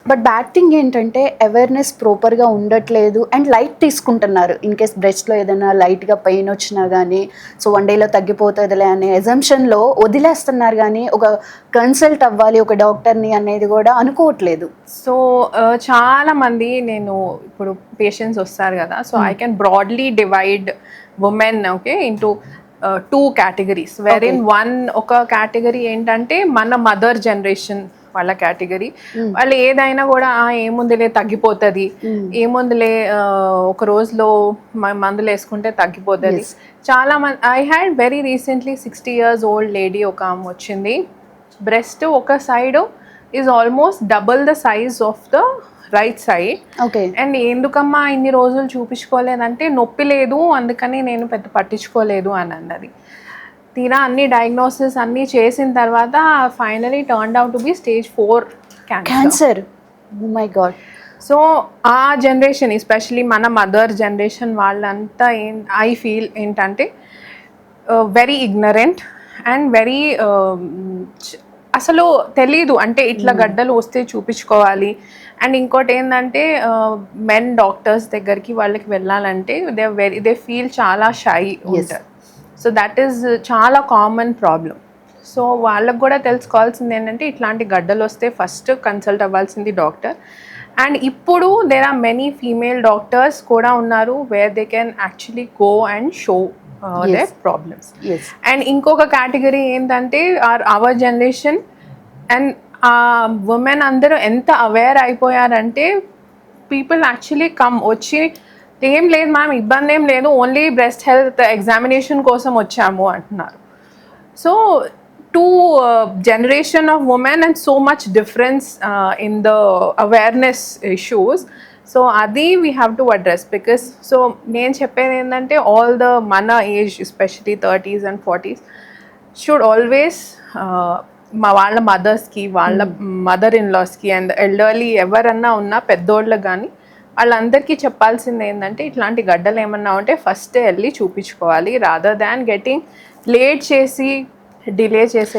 But bad thing ఏంటంటే awareness ప్రాపర్గా ఉండట్లేదు అండ్ లైట్ తీసుకుంటున్నారు. ఇన్ కేస్ బ్రెస్ట్లో ఏదైనా లైట్గా పెయిన్ వచ్చినా కానీ సో 1 డేలో తగ్గిపోతుందిలే అనే ఎజంప్షన్లో వదిలేస్తున్నారు, కానీ ఒక కన్సల్ట్ అవ్వాలి ఒక డాక్టర్ని అనేది కూడా అనుకోవట్లేదు. సో చాలా మంది నేను ఇప్పుడు పేషెంట్స్ వస్తారు కదా, so I can broadly divide women okay into 2 categories, wherein one ఒక కేటగిరీ ఏంటంటే మన మదర్ జనరేషన్ వాళ్ళ కేటగిరీ. వాళ్ళు ఏదైనా కూడా ఏముందిలే తగ్గిపోతుంది, ఏముందిలే ఒక రోజులో మందులు వేసుకుంటే తగ్గిపోతుంది. చాలా మంది I had very recently 60 years old lady ఒక ఆమె వచ్చింది. బ్రెస్ట్ ఒక side is almost double the size of the right side. Okay. And ఎందుకమ్మా ఇన్ని రోజులు చూపించుకోలేదంటే నొప్పి లేదు అందుకని నేను పెద్ద పట్టించుకోలేదు అని అన్నది. తీరా అన్ని డయాగ్నోసిస్ అన్నీ చేసిన తర్వాత finally turned out to be stage 4 cancer. Oh my god. So ఆ జనరేషన్ ఎస్పెషలీ మన మదర్ జనరేషన్ వాళ్ళంతా ఐ ఫీల్ ఏంటంటే వెరీ ఇగ్నరెంట్ అండ్ వెరీ అసలు తెలీదు అంటే ఇట్లా గడ్డలు వస్తే చూపించుకోవాలి. అండ్ ఇంకోటి ఏంటంటే మెన్ డాక్టర్స్ దగ్గరికి వాళ్ళకి వెళ్ళాలంటే దే ఫీల్ చాలా షై ఉంటారు. సో దట్ ఈస్ చాలా కామన్ ప్రాబ్లం. సో వాళ్ళకు కూడా తెలుసుకోవాల్సింది ఏంటంటే ఇట్లాంటి గడ్డలు వస్తే ఫస్ట్ కన్సల్ట్ అవ్వాల్సింది డాక్టర్. అండ్ ఇప్పుడు there are many female doctors కూడా ఉన్నారు where they can actually go and show their problems. And ఇంకొక కేటగిరీ ఏంటంటే అవర్ జనరేషన్ అండ్ ఉమెన్ అందరూ ఎంత అవేర్ అయిపోయారంటే పీపుల్ యాక్చువల్లీ వచ్చి ఏం లేదు మ్యామ్ ఇబ్బంది ఏం లేదు ఓన్లీ బ్రెస్ట్ హెల్త్ ఎగ్జామినేషన్ కోసం వచ్చాము అంటున్నారు. So two generation of women and so much difference in the awareness issues. So అది we have to address because so నేను చెప్పేది ఏంటంటే ఆల్ ద మన age especially 30s and 40s should always వాళ్ళ మదర్స్కి వాళ్ళ మదర్ ఇన్లాస్కి అండ్ ఎల్డర్లీ ఎవరన్నా ఉన్నా పెద్దోళ్ళకి కానీ వాళ్ళందరికీ చెప్పాల్సింది ఏంటంటే ఇట్లాంటి గడ్డలు ఏమన్నా ఉంటే ఫస్ట్ వెళ్ళి చూపించుకోవాలి రాదర్ దాన్ గెటింగ్ లేట్ చేసి డిలే చేసే